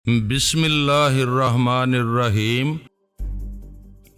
بسم اللہ الرحمن الرحیم۔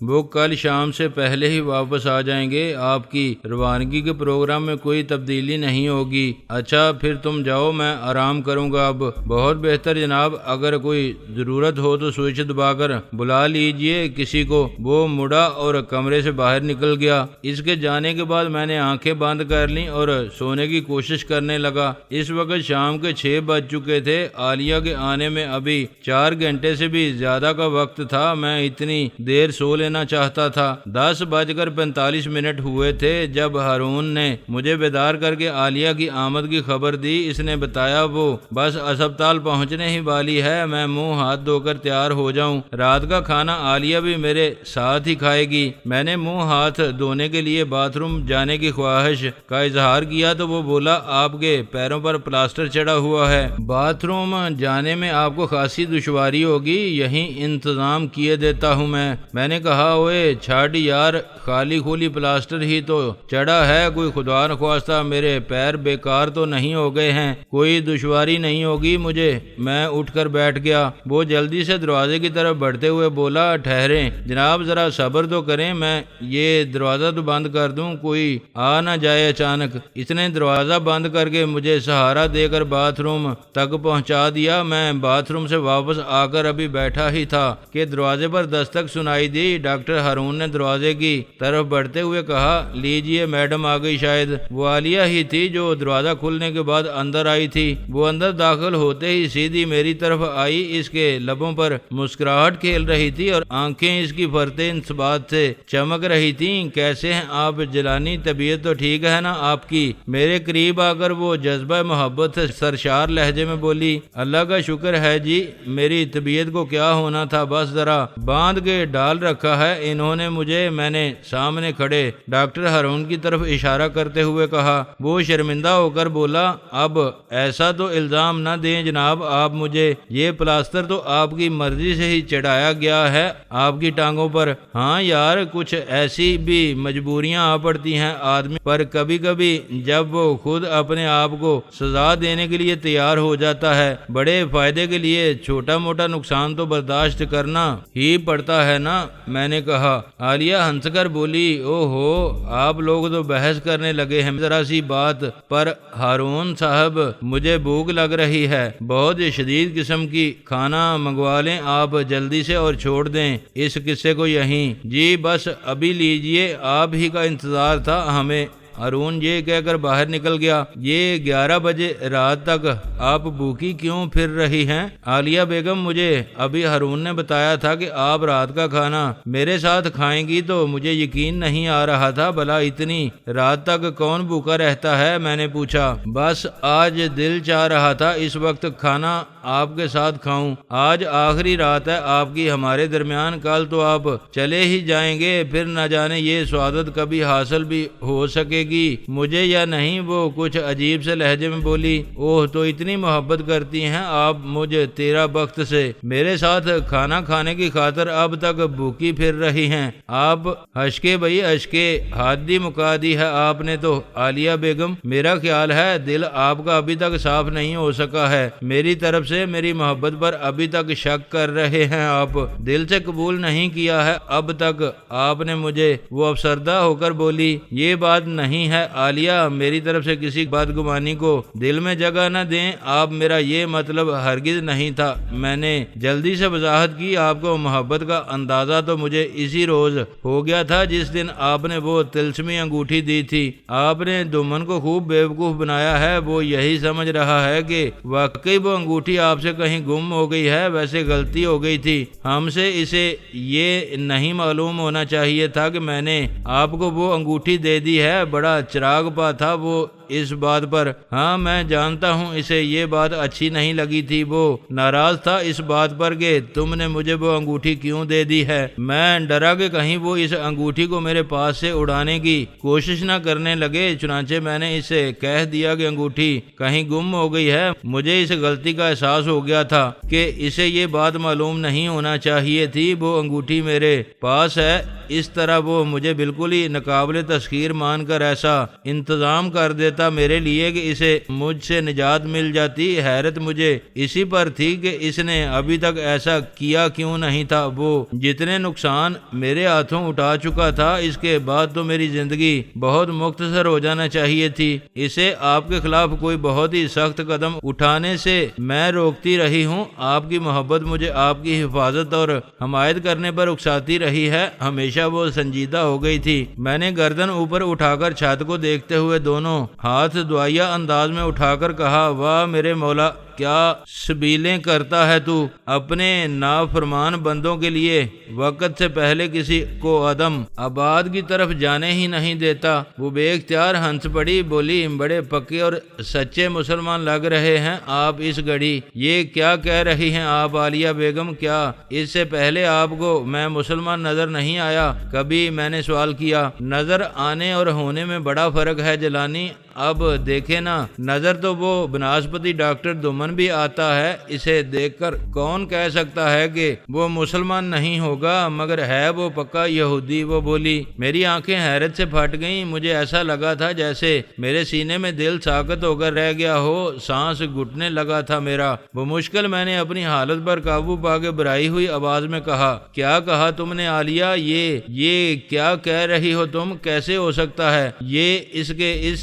وہ کل شام سے پہلے ہی واپس آ جائیں گے۔ آپ کی روانگی کے پروگرام میں کوئی تبدیلی نہیں ہوگی۔ اچھا پھر تم جاؤ، میں آرام کروں گا اب۔ بہت بہتر جناب، اگر کوئی ضرورت ہو تو سوئچ دبا کر بلا لیجئے کسی کو۔ وہ مڑا اور کمرے سے باہر نکل گیا۔ اس کے جانے کے بعد میں نے آنکھیں بند کر لیں اور سونے کی کوشش کرنے لگا۔ اس وقت شام کے 6 بج چکے تھے۔ عالیہ کے آنے میں ابھی 4 گھنٹے سے بھی زیادہ کا وقت تھا۔ میں اتنی دیر سو لینا چاہتا تھا۔ 10:45 ہوئے تھے جب ہارون نے مجھے بیدار کر کے عالیہ کی آمد کی خبر دی۔ اس نے بتایا وہ بس اسپتال پہنچنے ہی والی ہے، میں منہ ہاتھ دھو کر تیار ہو جاؤں۔ رات کا کھانا عالیہ بھی میرے ساتھ ہی کھائے گی۔ میں نے منہ ہاتھ دھونے کے لیے باتھ روم جانے کی خواہش کا اظہار کیا تو وہ بولا آپ کے پیروں پر پلاسٹر چڑھا ہوا ہے، باتھ روم جانے میں آپ کو خاصی دشواری ہوگی، یہیں انتظام کیے دیتا ہوں میں نے کہا اوئے چھاڑ یار، خالی خولی پلاسٹر ہی تو چڑھا ہے، کوئی خدا نخواستہ میرے پیر بیکار تو نہیں ہو گئے ہیں، کوئی دشواری نہیں ہوگی مجھے۔ میں اٹھ کر بیٹھ گیا۔ وہ جلدی سے دروازے کی طرف بڑھتے ہوئے بولا ٹھہریں جناب، ذرا صبر تو کریں، میں یہ دروازہ تو بند کر دوں، کوئی آ نہ جائے اچانک۔ اس نے دروازہ بند کر کے مجھے سہارا دے کر باتھ روم تک پہنچا دیا۔ میں باتھ روم سے واپس آ کر ابھی بیٹھا ہی تھا کہ دروازے پر دستک سنائی دی۔ ڈاکٹر ہارون نے دروازے کی طرف بڑھتے ہوئے کہا لیجئے میڈم آ گئی شاید۔ وہ عالیہ ہی تھی جو دروازہ کھلنے کے بعد اندر آئی تھی۔ وہ اندر داخل ہوتے ہی سیدھی میری طرف آئی۔ اس کے لبوں پر مسکراہٹ کھیل رہی تھی اور آنکھیں اس کی فرتے انصبات سے چمک رہی تھیں۔ کیسے ہیں آپ جلانی، طبیعت تو ٹھیک ہے نا آپ کی؟ میرے قریب آ کر وہ جذبہ محبت سے سرشار لہجے میں بولی اللہ کا شکر ہے جی، میری طبیعت کو کیا ہونا تھا، بس ذرا باندھ کے ڈال رکھا ہے انہوں نے مجھے۔ میں نے سامنے کھڑے ڈاکٹر ہارون کی طرف اشارہ کرتے ہوئے کہا۔ وہ شرمندہ ہو کر بولا اب ایسا تو الزام نہ دیں جناب آپ مجھے، یہ پلاسٹر تو آپ کی مرضی سے ہی چڑھایا گیا ہے آپ کی ٹانگوں پر۔ ہاں یار، کچھ ایسی بھی مجبوریاں آ پڑتی ہیں آدمی پر کبھی کبھی، جب وہ خود اپنے آپ کو سزا دینے کے لیے تیار ہو جاتا ہے۔ بڑے فائدے کے لیے چھوٹا موٹا نقصان تو برداشت کرنا ہی پڑتا ہے نا، میں نے کہا۔ عالیہ ہنس کر بولی اوہو، آپ لوگ تو بحث کرنے لگے ہیں ذرا سی بات پر۔ ہارون صاحب مجھے بھوک لگ رہی ہے، بہت شدید قسم کی کھانا منگوا لیں آپ جلدی سے اور چھوڑ دیں اس قصے کو یہیں۔ جی بس ابھی لیجئے، آپ ہی کا انتظار تھا ہمیں۔ ہارون یہ کہہ کر باہر نکل گیا۔ یہ 11 بجے رات تک آپ بھوکی کیوں پھر رہی ہیں عالیہ بیگم؟ مجھے ابھی ہارون نے بتایا تھا کہ آپ رات کا کھانا میرے ساتھ کھائیں گی تو مجھے یقین نہیں آ رہا تھا، بھلا اتنی رات تک کون بھوکا رہتا ہے؟ میں نے پوچھا۔ بس آج دل چاہ رہا تھا اس وقت کھانا آپ کے ساتھ کھاؤں۔ آج آخری رات ہے آپ کی ہمارے درمیان، کل تو آپ چلے ہی جائیں گے، پھر نہ جانے یہ سعادت کبھی حاصل بھی ہو سکے گی مجھے یا نہیں۔ وہ کچھ عجیب سے لہجے میں بولی اوہ تو اتنی محبت کرتی ہیں آپ مجھے 13 وقت سے، میرے ساتھ کھانا کھانے کی خاطر اب تک بھوکی پھر رہی ہیں آپ؟ اشکے بھائی اشکے، حد ہی مکا دی ہے آپ نے تو عالیہ بیگم۔ میرا خیال ہے دل آپ کا ابھی تک صاف نہیں ہو سکا ہے، میری طرف سے میری محبت پر ابھی تک شک کر رہے ہیں آپ، دل سے قبول نہیں کیا ہے اب تک آپ نے مجھے۔ وہ افسردہ ہو کر بولی یہ بات نہیں ہے عالیہ، میری طرف سے کسی بدگمانی کو دل میں جگہ نہ دیں آپ، میرا یہ مطلب ہرگز نہیں تھا۔ میں نے جلدی سے وضاحت کی آپ کو محبت کا اندازہ تو مجھے اسی روز ہو گیا تھا جس دن آپ نے وہ تلسمی انگوٹھی دی تھی۔ آپ نے دمن کو خوب بیوقوف بنایا ہے، وہ یہی سمجھ رہا ہے کہ واقعی وہ انگوٹھی آپ سے کہیں گم ہو گئی ہے، ویسے غلطی ہو گئی تھی ہم سے، اسے یہ نہیں معلوم ہونا چاہیے تھا کہ میں نے آپ کو وہ انگوٹھی دے دی ہے۔ بڑا چراغ پا تھا وہ اس بات پر۔ ہاں میں جانتا ہوں اسے یہ بات اچھی نہیں لگی تھی، وہ ناراض تھا اس بات پر کہ تم نے مجھے وہ انگوٹھی کیوں دے دی ہے۔ میں ڈرا کہ کہیں وہ اس انگوٹھی کو میرے پاس سے اڑانے کی کوشش نہ کرنے لگے، چنانچہ میں نے اسے کہہ دیا کہ انگوٹھی کہیں گم ہو گئی ہے۔ مجھے اس غلطی کا احساس ہو گیا تھا کہ اسے یہ بات معلوم نہیں ہونا چاہیے تھی، وہ انگوٹھی میرے پاس ہے اس طرح وہ مجھے بالکل ہی ناقابل تسخیر مان کر ایسا انتظام کر دیتا میرے لیے کہ اسے مجھ سے نجات مل جاتی۔ حیرت مجھے اسی پر تھی کہ اس نے ابھی تک ایسا کیا کیوں نہیں تھا۔ وہ جتنے نقصان میرے ہاتھوں اٹھا چکا تھا، اس کے بعد تو میری زندگی بہت مختصر ہو جانا چاہیے تھی۔ اسے آپ کے خلاف کوئی بہت ہی سخت قدم اٹھانے سے میں روکتی رہی ہوں۔ آپ کی محبت مجھے آپ کی حفاظت اور حمایت کرنے پر اکساتی رہی ہے۔ ہمیشہ وہ سنجیدہ ہو گئی تھی۔ میں نے گردن اوپر اٹھا کر چھت کو دیکھتے ہوئے دونوں ہاتھ دعائیہ انداز میں اٹھا کر کہا، واہ میرے مولا، کیا سبیلیں کرتا ہے تو، اپنے نافرمان بندوں کے لیے وقت سے پہلے کسی کو عدم آباد کی طرف جانے ہی نہیں دیتا۔ وہ بے اختیار ہنس پڑی، بولی، بڑے پکے اور سچے مسلمان لگ رہے ہیں آپ اس گھڑی۔ یہ کیا کہہ رہی ہیں آپ عالیہ بیگم؟ کیا اس سے پہلے آپ کو میں مسلمان نظر نہیں آیا کبھی؟ میں نے سوال کیا۔ نظر آنے اور ہونے میں بڑا فرق ہے جیلانی، اب دیکھے نا، نظر تو وہ بناسپتی ڈاکٹر دمن بھی آتا ہے، اسے دیکھ کر کون کہہ سکتا ہے کہ وہ مسلمان نہیں ہوگا، مگر ہے وہ پکا یہودی۔ وہ بولی۔ میری آنکھیں حیرت سے پھٹ گئیں، مجھے ایسا لگا تھا جیسے میرے سینے میں دل ساکت ہو کر رہ گیا ہو، سانس گھٹنے لگا تھا میرا۔ وہ مشکل میں نے اپنی حالت پر قابو پا کے بھرائی ہوئی آواز میں کہا، کیا کہا تم نے عالیہ؟ یہ کیا کہہ رہی ہو تم؟ کیسے ہو سکتا ہے یہ؟ اس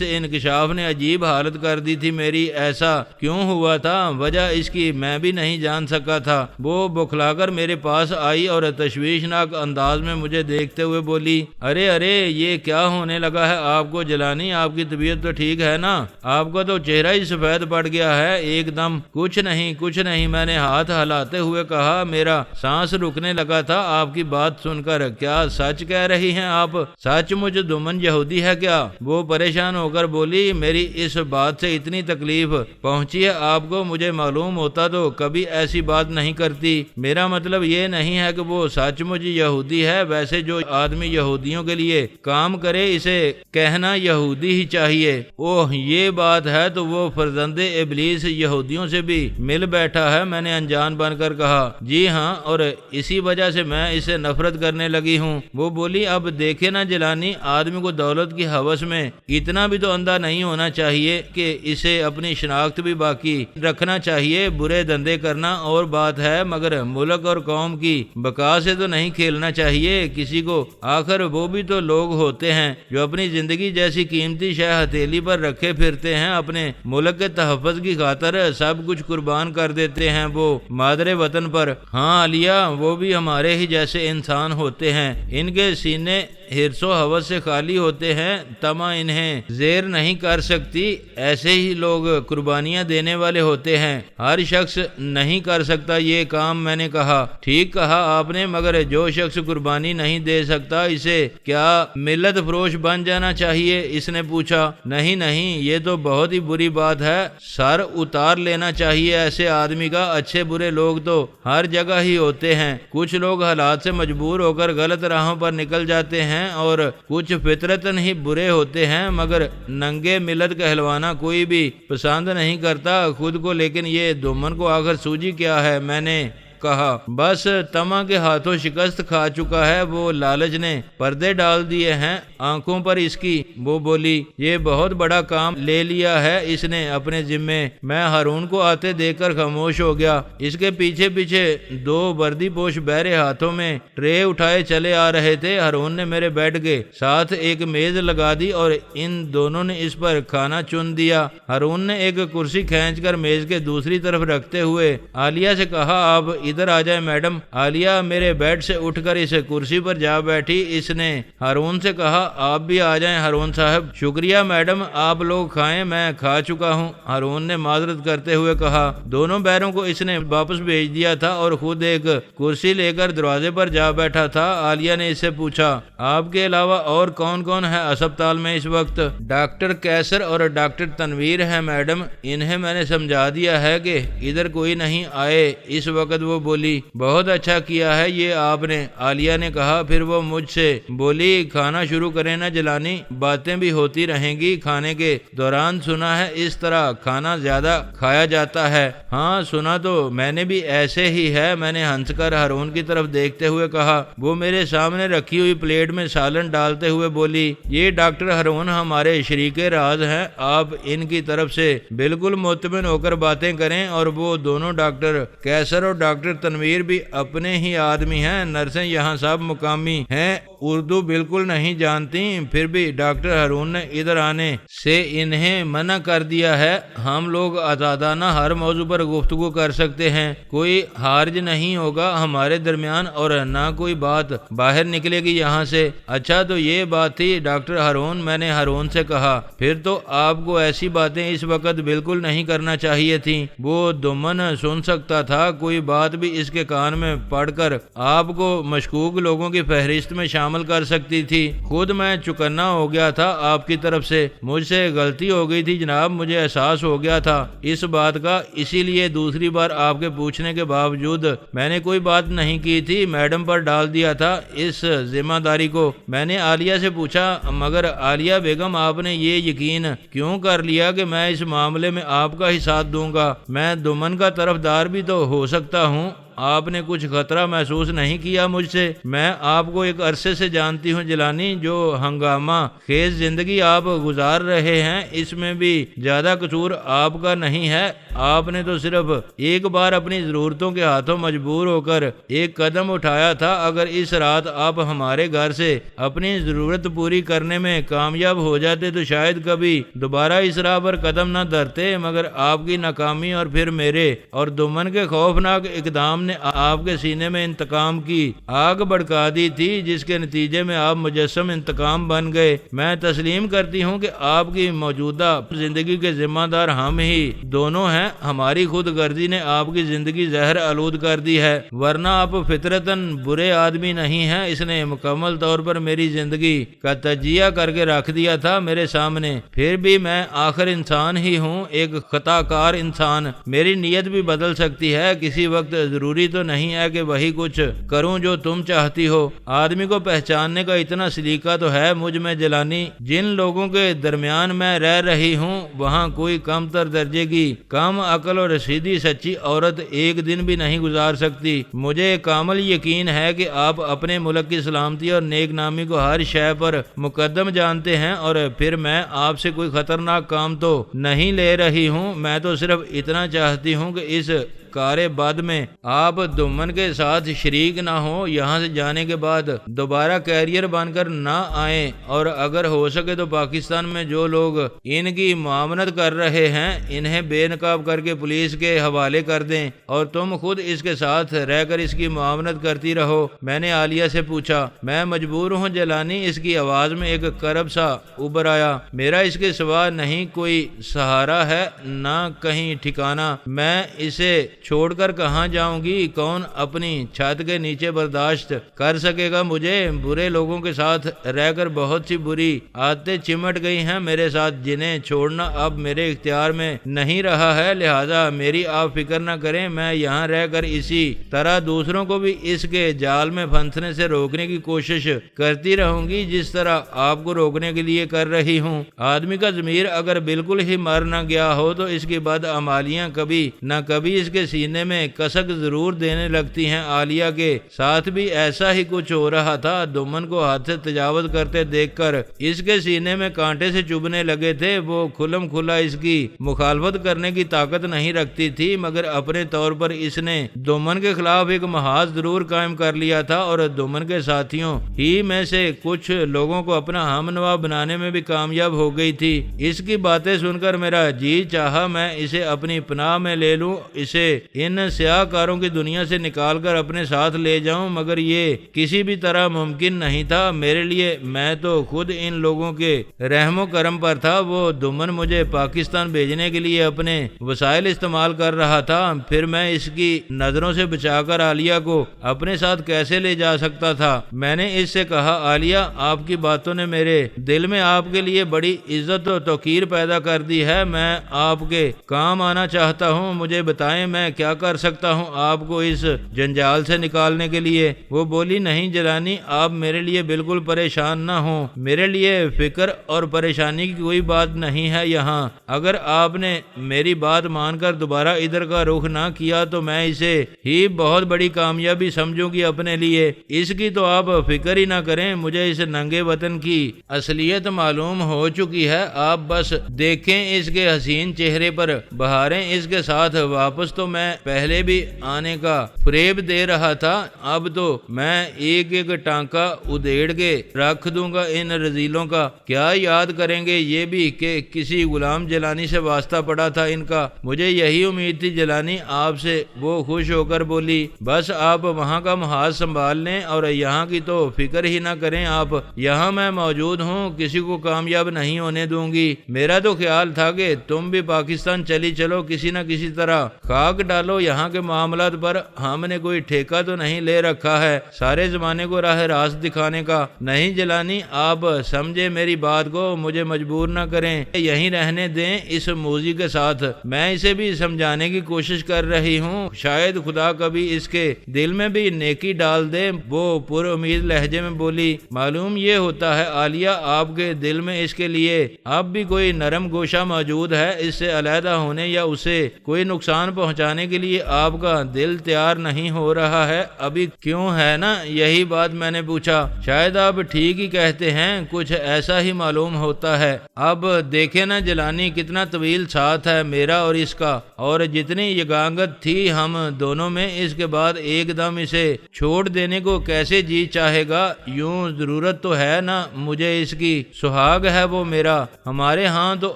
انکشاف نے عجیب حالت کر دی تھی میری۔ ایسا کیوں ہوا تھا؟ وجہ اس کی میں بھی نہیں جان سکا تھا۔ وہ بکھلا کر میرے پاس آئی اور تشویشناک انداز میں مجھے دیکھتے ہوئے بولی، ارے یہ کیا ہونے لگا ہے آپ کو جیلانی؟ آپ کی طبیعت تو ٹھیک ہے نا؟ آپ کا تو چہرہ ہی سفید پڑ گیا ہے ایک دم۔ کچھ نہیں، میں نے ہاتھ ہلاتے ہوئے کہا، میرا سانس رکنے لگا تھا آپ کی بات سن کر۔ کیا سچ کہہ رہی ہیں آپ؟ سچ مجھ دمن یہودی ہے کیا؟ وہ پریشان ہو کر بولی، میری اس بات سے اتنی تکلیف پہنچی ہے آپ کو، مجھے معلوم ہوتا تو کبھی ایسی بات نہیں کرتی۔ میرا مطلب یہ نہیں ہے کہ وہ سچ مجھ یہودی ہے، ویسے جو آدمی یہودیوں کے لیے کام کرے اسے کہنا یہودی ہی چاہیے۔ اوہ یہ بات ہے تو وہ فرزند ابلیس یہودیوں سے بھی مل بیٹھا ہے، میں نے انجان بن کر کہا۔ جی ہاں، اور اسی وجہ سے میں اسے نفرت کرنے لگی ہوں۔ وہ بولی، اب دیکھے نا جیلانی، آدمی کو دولت کی ہوس میں اتنا بھی تو اندھا نہیں ہونا چاہیے کہ اسے اپنی شناخت بھی باقی رکھنا چاہیے۔ برے دھندے کرنا اور بات ہے، مگر ملک اور قوم کی بقا سے تو نہیں کھیلنا چاہیے کسی کو۔ آخر وہ بھی تو لوگ ہوتے ہیں جو اپنی زندگی جیسی قیمتی شے ہتھیلی پر رکھے پھرتے ہیں، اپنے ملک کے تحفظ کی خاطر سب کچھ قربان کر دیتے ہیں وہ مادر وطن پر۔ ہاں عالیہ، وہ بھی ہمارے ہی جیسے انسان ہوتے ہیں، ان کے سینے حرص و ہوس سے خالی ہوتے ہیں، طمع انہیں زیر نہیں کر سکتی۔ ایسے ہی لوگ قربانیاں دینے والے ہوتے ہیں، ہر شخص نہیں کر سکتا یہ کام۔ میں نے کہا، ٹھیک کہا آپ نے، مگر جو شخص قربانی نہیں دے سکتا اسے کیا ملت فروش بن جانا چاہیے؟ اس نے پوچھا۔ نہیں، یہ تو بہت ہی بری بات ہے، سر اتار لینا چاہیے ایسے آدمی کا۔ اچھے برے لوگ تو ہر جگہ ہی ہوتے ہیں، کچھ لوگ حالات سے مجبور ہو کر غلط راہوں پر نکل جاتے ہیں اور کچھ فطرتاً ہی برے ہوتے ہیں، مگر ننگے ملت کہلوانا کوئی بھی پسند نہیں کرتا خود کو۔ لیکن یہ دمن کو آخر سوجی کیا ہے؟ میں نے کہا، بس طمع کے ہاتھوں شکست کھا چکا ہے، وہ لالچ نے پردے ڈال دیے ہیں آنکھوں پر اس کی۔ وہ بولی، یہ بہت بڑا کام لے لیا ہے اس نے اپنے ذمے۔ میں ہارون کو آتے دیکھ کر خاموش ہو گیا۔ اس کے پیچھے دو وردی پوش بہرے ہاتھوں میں ٹرے اٹھائے چلے آ رہے تھے۔ ہارون نے میرے بیڈ کے ساتھ ایک میز لگا دی اور ان دونوں نے اس پر کھانا چن دیا۔ ہارون نے ایک کرسی کھینچ کر میز کے دوسری طرف رکھتے ہوئے عالیہ سے کہا، آپ ادھر آ جائے میڈم۔ عالیہ میرے بیڈ سے اٹھ کر اس کرسی پر جا بیٹھی۔ اس نے ہارون سے کہا، آپ بھی آ جائیں ہارون صاحب۔ شکریہ میڈم، آپ لوگ کھائیں، میں کھا چکا ہوں، ہارون نے معذرت کرتے ہوئے کہا۔ دونوں بیروں کو اس نے واپس بھیج دیا تھا اور خود ایک کرسی لے کر دروازے پر جا بیٹھا تھا۔ عالیہ نے اس سے پوچھا، آپ کے علاوہ اور کون ہے ہسپتال میں اس وقت؟ ڈاکٹر کیسر اور ڈاکٹر تنویر ہیں میڈم، انہیں میں نے سمجھا دیا ہے کہ ادھر کوئی نہیں آئے اس وقت۔ وہ وہ بولی بہت اچھا کیا ہے یہ آپ نے۔ عالیہ نے کہا۔ پھر وہ مجھ سے بولی کھانا شروع کریں نا جیلانی، باتیں بھی ہوتی رہیں گی کھانے کے دوران، سنا ہے اس طرح کھانا زیادہ کھایا جاتا ہے؟ ہاں سنا تو میں نے بھی ایسے ہی ہے، میں نے ہنس کر ہارون کی طرف دیکھتے ہوئے کہا۔ وہ میرے سامنے رکھی ہوئی پلیٹ میں سالن ڈالتے ہوئے بولی یہ ڈاکٹر ہارون ہمارے شریک راز ہیں، آپ ان کی طرف سے بالکل مطمئن ہو کر باتیں کریں۔ اور وہ دونوں ڈاکٹر کیسر اور ڈاکٹر تنویر بھی اپنے ہی آدمی ہیں، نرسیں یہاں سب مقامی ہیں، اردو بالکل نہیں جانتی، پھر بھی ڈاکٹر ہارون نے ادھر آنے سے انہیں منع کر دیا ہے۔ ہم لوگ آزادانہ ہر موضوع پر گفتگو کر سکتے ہیں، کوئی حرج نہیں ہوگا ہمارے درمیان اور نہ کوئی بات باہر نکلے گی یہاں سے۔ اچھا تو یہ بات تھی ڈاکٹر ہارون، میں نے ہارون سے کہا، پھر تو آپ کو ایسی باتیں اس وقت بالکل نہیں کرنا چاہیے تھی۔ وہ دمن سن سکتا تھا، کوئی بات بھی اس کے کان میں پڑھ کر آپ کو مشکوک لوگوں کی فہرست میں شامل کر سکتی تھی۔ خود میں چکنا ہو گیا تھا آپ کی طرف سے، مجھ سے غلطی ہو گئی تھی جناب، مجھے احساس ہو گیا تھا اس بات کا، اسی لیے دوسری بار آپ کے پوچھنے کے باوجود میں نے کوئی بات نہیں کی تھی، میڈم پر ڈال دیا تھا اس ذمہ داری کو۔ میں نے عالیہ سے پوچھا مگر عالیہ بیگم آپ نے یہ یقین کیوں کر لیا کہ میں اس معاملے میں آپ کا ہی ساتھ دوں گا؟ میں دمن کا طرفدار بھی تو ہو سکتا ہوں، آپ نے کچھ خطرہ محسوس نہیں کیا مجھ سے؟ میں آپ کو ایک عرصے سے جانتی ہوں جیلانی، جو ہنگامہ خیز زندگی آپ گزار رہے ہیں اس میں بھی زیادہ قصور آپ کا نہیں ہے۔ آپ نے تو صرف ایک بار اپنی ضرورتوں کے ہاتھوں مجبور ہو کر ایک قدم اٹھایا تھا، اگر اس رات آپ ہمارے گھر سے اپنی ضرورت پوری کرنے میں کامیاب ہو جاتے تو شاید کبھی دوبارہ اس راہ پر قدم نہ دھرتے، مگر آپ کی ناکامی اور پھر میرے اور دمن کے خوفناک اقدام نے آپ کے سینے میں انتقام کی آگ بھڑکا دی تھی، جس کے نتیجے میں آپ مجسم انتقام بن گئے۔ میں تسلیم کرتی ہوں کہ آپ کی موجودہ زندگی کے ذمہ دار ہم ہی دونوں ہیں، ہماری خود غرضی نے آپ کی زندگی زہر آلود کر دی ہے، ورنہ آپ فطرتاً برے آدمی نہیں ہیں۔ اس نے مکمل طور پر میری زندگی کا تجزیہ کر کے رکھ دیا تھا میرے سامنے، پھر بھی میں آخر انسان ہی ہوں، ایک خطا کار انسان، میری نیت بھی بدل سکتی ہے، کسی وقت ضروری تو نہیں ہے کہ وہی کچھ کروں جو تم چاہتی ہو۔ آدمی کو پہچاننے کا اتنا سلیقہ تو ہے مجھ میں جیلانی، جن لوگوں کے درمیان میں رہ رہی ہوں وہاں کوئی کم تر درجے کی کم عقل اور سیدھی سچی عورت ایک دن بھی نہیں گزار سکتی۔ مجھے کامل یقین ہے کہ آپ اپنے ملک کی سلامتی اور نیک نامی کو ہر شے پر مقدم جانتے ہیں، اور پھر میں آپ سے کوئی خطرناک کام تو نہیں لے رہی ہوں، میں تو صرف اتنا چاہتی ہوں کہ اس کارے بعد میں آپ دمن کے ساتھ شریک نہ ہو، یہاں سے جانے کے بعد دوبارہ کیریئر بن کر نہ آئیں، اور اگر ہو سکے تو پاکستان میں جو لوگ ان کی معاونت کر رہے ہیں انہیں بے نقاب کر کے پولیس کے حوالے کر دیں، اور تم خود اس کے ساتھ رہ کر اس کی معاونت کرتی رہو۔ میں نے عالیہ سے پوچھا۔ میں مجبور ہوں جیلانی، اس کی آواز میں ایک کرب سا ابھر آیا، میرا اس کے سوا نہیں کوئی سہارا ہے، نہ کہیں ٹھکانہ، میں اسے چھوڑ کر کہاں جاؤں گی؟ کون اپنی چھت کے نیچے برداشت کر سکے گا مجھے؟ برے لوگوں کے ساتھ رہ کر بہت سی بری عادتیں چمٹ گئی ہیں میرے ساتھ، جنہیں چھوڑنا اب میرے اختیار میں نہیں رہا ہے، لہذا میری آپ فکر نہ کریں، میں یہاں رہ کر اسی طرح دوسروں کو بھی اس کے جال میں پھنسنے سے روکنے کی کوشش کرتی رہوں گی، جس طرح آپ کو روکنے کے لیے کر رہی ہوں۔ آدمی کا ضمیر اگر بالکل ہی مر نہ گیا ہو تو اس کی بدعمالیاں کبھی نہ کبھی اس کے سینے میں کسک ضرور دینے لگتی ہیں۔ عالیہ کے ساتھ بھی ایسا ہی کچھ ہو رہا تھا، دمن کو ہاتھ سے تجاوز کرتے دیکھ کر اس کے سینے میں کانٹے سے چبھنے لگے تھے، وہ کھلم کھلا اس کی مخالفت کرنے کی طاقت نہیں رکھتی تھی، مگر اپنے طور پر اس نے دمن کے خلاف ایک محاذ ضرور قائم کر لیا تھا، اور دمن کے ساتھیوں ہی میں سے کچھ لوگوں کو اپنا ہم نوا بنانے میں بھی کامیاب ہو گئی تھی۔ اس کی باتیں سن کر میرا جی چاہا میں اسے اپنی پناہ میں لے لوں، اسے ان سیاہ کاروں کی دنیا سے نکال کر اپنے ساتھ لے جاؤں، مگر یہ کسی بھی طرح ممکن نہیں تھا میرے لیے، میں تو خود ان لوگوں کے رحم و کرم پر تھا۔ وہ دمن مجھے پاکستان بھیجنے کے لیے اپنے وسائل استعمال کر رہا تھا، پھر میں اس کی نظروں سے بچا کر عالیہ کو اپنے ساتھ کیسے لے جا سکتا تھا؟ میں نے اس سے کہا، عالیہ آپ کی باتوں نے میرے دل میں آپ کے لیے بڑی عزت و توقیر پیدا کر دی ہے، میں آپ کے کام آنا چاہتا ہوں، مجھے بتائیں میں میں کیا کر سکتا ہوں آپ کو اس جنجال سے نکالنے کے لیے؟ وہ بولی نہیں جیلانی، آپ میرے لیے بالکل پریشان نہ ہوں، میرے لیے فکر اور پریشانی کی کوئی بات نہیں ہے یہاں۔ اگر آپ نے میری بات مان کر دوبارہ ادھر کا رخ نہ کیا تو میں اسے ہی بہت بڑی کامیابی سمجھوں گی اپنے لیے۔ اس کی تو آپ فکر ہی نہ کریں، مجھے اس ننگے وطن کی اصلیت معلوم ہو چکی ہے، آپ بس دیکھیں اس کے حسین چہرے پر بہاریں۔ اس کے ساتھ واپس تو میں پہلے بھی آنے کا فریب دے رہا تھا، اب تو میں ایک ایک ٹانکا ادھیڑ کے رکھ دوں گا ان رذیلوں کا۔ کیا یاد کریں گے یہ بھی کہ کسی غلام جیلانی سے واسطہ پڑا تھا ان کا؟ مجھے یہی امید تھی جیلانی آپ سے۔ وہ خوش ہو کر بولی بس آپ وہاں کا محاذ سنبھال لیں اور یہاں کی تو فکر ہی نہ کریں آپ، یہاں میں موجود ہوں، کسی کو کامیاب نہیں ہونے دوں گی۔ میرا تو خیال تھا کہ تم بھی پاکستان چلی چلو، کسی نہ کسی طرح خاک ڈالو یہاں کے معاملات پر، ہم نے کوئی ٹھیکہ تو نہیں لے رکھا ہے سارے زمانے کو راہ راست دکھانے کا۔ نہیں جیلانی آپ سمجھے میری بات کو، مجھے مجبور نہ کریں، یہیں رہنے دیں اس موذی کے ساتھ۔ میں اسے بھی سمجھانے کی کوشش کر رہی ہوں، شاید خدا کبھی اس کے دل میں بھی نیکی ڈال دے۔ وہ پر امید لہجے میں بولی معلوم یہ ہوتا ہے عالیہ آپ کے دل میں اس کے لیے اب بھی کوئی نرم گوشہ موجود ہے، اس سے علیحدہ ہونے یا اسے کوئی نقصان پہنچانے کے لیے آپ کا دل تیار نہیں ہو رہا ہے ابھی، کیوں ہے نا؟ یہی بات میں نے پوچھا۔ شاید آپ ٹھیک ہی کہتے ہیں، کچھ ایسا ہی معلوم ہوتا ہے۔ اب دیکھیں نا جیلانی کتنا طویل ساتھ ہے میرا اور اس کا، اور جتنی یگانگت تھی ہم دونوں میں، اس کے بعد ایک دم اسے چھوڑ دینے کو کیسے جی چاہے گا؟ یوں ضرورت تو ہے نا مجھے اس کی، سہاگ ہے وہ میرا۔ ہمارے ہاں تو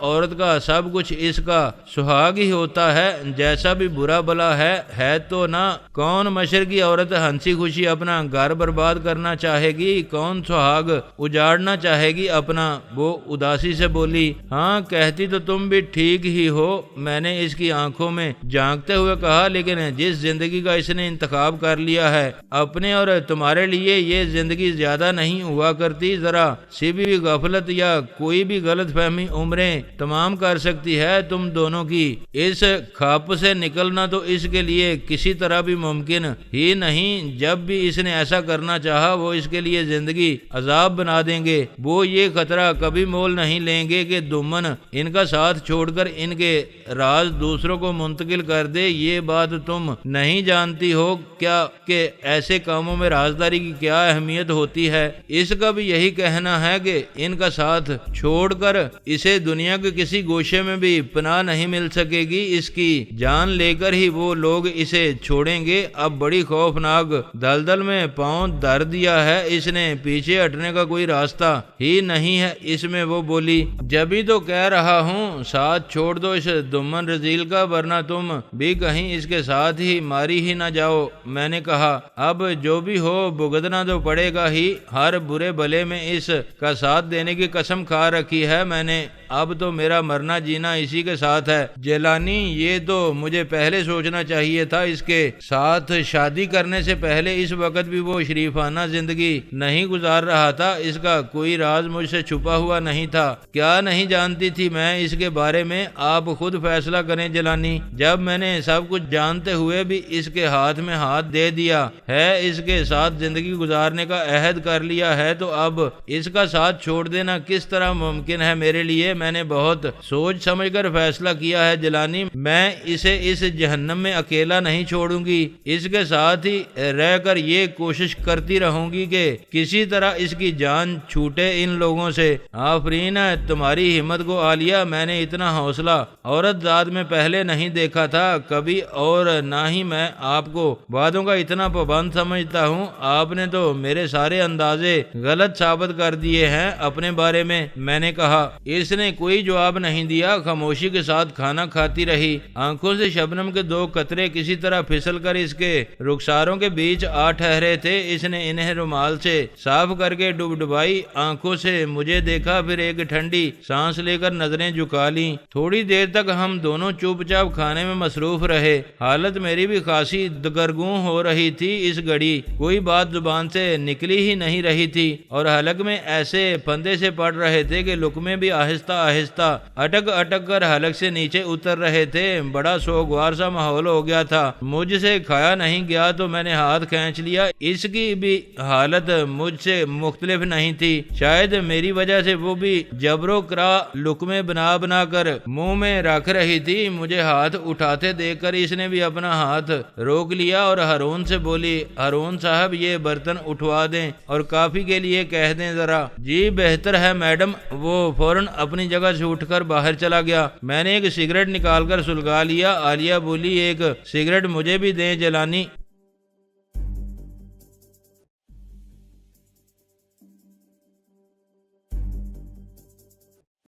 عورت کا سب کچھ اس کا سہاگ ہی ہوتا ہے، جیسا بھی برا بلا ہے تو نا۔ کون مشرقی عورت ہنسی خوشی اپنا گھر برباد کرنا چاہے گی؟ کون سہاگ اجاڑنا چاہے گی اپنا؟ وہ اداسی سے بولی ہاں کہتی تو تم بھی ٹھیک ہی ہو، میں نے اس کی آنکھوں میں جھانکتے ہوئے کہا، لیکن جس زندگی کا اس نے انتخاب کر لیا ہے اپنے اور تمہارے لیے، یہ زندگی زیادہ نہیں ہوا کرتی، ذرا سی بھی غفلت یا کوئی بھی غلط فہمی عمریں تمام کر سکتی ہے تم دونوں کی۔ اس کھاپ سے نکلنا تو اس کے لیے کسی طرح بھی ممکن ہی نہیں، جب بھی اس نے ایسا کرنا چاہا وہ اس کے لیے زندگی عذاب بنا دیں گے۔ وہ یہ خطرہ کبھی مول نہیں لیں گے کہ دمن ان کا ساتھ چھوڑ کر ان کے راز دوسروں کو منتقل کر دے۔ یہ بات تم نہیں جانتی ہو کیا کہ ایسے کاموں میں رازداری کی کیا اہمیت ہوتی ہے؟ اس کا بھی یہی کہنا ہے کہ ان کا ساتھ چھوڑ کر اسے دنیا کے کسی گوشے میں بھی پناہ نہیں مل سکے گی، اس کی جان لے کر ہی وہ لوگ اسے چھوڑیں گے۔ اب بڑی خوفناک دلدل میں پاؤں دھر دیا ہے اس نے، پیچھے ہٹنے کا کوئی راستہ ہی نہیں ہے اس میں۔ وہ بولی جبھی تو کہہ رہا ہوں ساتھ چھوڑ دو اس دمن رذیل کا، ورنہ تم بھی کہیں اس کے ساتھ ہی ماری ہی نہ جاؤ۔ میں نے کہا اب جو بھی ہو بھگتنا تو پڑے گا ہی، ہر برے بھلے میں اس کا ساتھ دینے کی قسم کھا رکھی ہے میں نے، اب تو میرا مرنا جینا اسی کے ساتھ ہے۔ جیلانی یہ تو مجھے پہلے سوچنا چاہیے تھا، اس کے ساتھ شادی کرنے سے پہلے اس وقت بھی وہ شریفانہ زندگی نہیں گزار رہا تھا، اس کا کوئی راز مجھ سے چھپا ہوا نہیں تھا۔ کیا نہیں جانتی تھی میں اس کے بارے میں؟ آپ خود فیصلہ کریں جیلانی۔ جب میں نے سب کچھ جانتے ہوئے بھی اس کے ہاتھ میں ہاتھ دے دیا ہے، اس کے ساتھ زندگی گزارنے کا عہد کر لیا ہے، تو اب اس کا ساتھ چھوڑ دینا کس طرح ممکن ہے میرے لیے؟ میں نے بہت سوچ سمجھ کر فیصلہ کیا ہے جیلانی، میں اسے اس جہنم میں اکیلا نہیں چھوڑوں گی، اس کے ساتھ ہی رہ کر یہ کوشش کرتی رہوں گی کہ کسی طرح اس کی جان چھوٹے ان لوگوں سے۔ آفرین ہے تمہاری ہمت کو عالیہ، میں نے اتنا حوصلہ عورت ذات میں پہلے نہیں دیکھا تھا کبھی، اور نہ ہی میں آپ کو وعدوں کا اتنا پابند سمجھتا ہوں۔ آپ نے تو میرے سارے اندازے غلط ثابت کر دیے ہیں اپنے بارے میں۔ میں نے کہا۔ اس نے کوئی جواب نہیں دیا، خاموشی کے ساتھ کھانا کھاتی رہی۔ آنکھوں سے شبنم کے دو قطرے کسی طرح پھسل کر اس کے رخساروں کے بیچ آ ٹھہرے تھے، اس نے انہیں رومال سے صاف کر کے ڈبڈبائی آنکھوں سے مجھے دیکھا، پھر ایک ٹھنڈی سانس لے کر نظریں جھکا لیں۔ تھوڑی دیر تک ہم دونوں چپ چاپ کھانے میں مصروف رہے، حالت میری بھی خاصی دگرگوں ہو رہی تھی اس گھڑی، کوئی بات زبان سے نکلی ہی نہیں رہی تھی، اور حلق میں ایسے پھندے سے پڑ رہے تھے کہ لقمے بھی آہستہ آہستہ اٹک اٹک کر حلق سے نیچے اتر رہے تھے۔ بڑا سوگوار سا ماحول ہو گیا تھا۔ مجھ سے کھایا نہیں گیا تو میں نے ہاتھ کھینچ لیا۔ اس کی بھی حالت مجھ سے مختلف نہیں تھی، شاید میری وجہ سے وہ بھی جبر و کرا لقمے بنا بنا کر منہ میں رکھ رہی تھی۔ مجھے ہاتھ اٹھاتے دیکھ کر اس نے بھی اپنا ہاتھ روک لیا اور ہارون سے بولی، ہارون صاحب یہ برتن اٹھوا دیں اور کافی کے لیے کہہ دیں ذرا۔ جی بہتر ہے میڈم۔ وہ فوراً اپنی جگہ سے اٹھ کر باہر چلا گیا۔ میں نے ایک سگریٹ نکال کر سلگا لیا۔ عالیہ بولی، ایک سگریٹ مجھے بھی دیں جلانی۔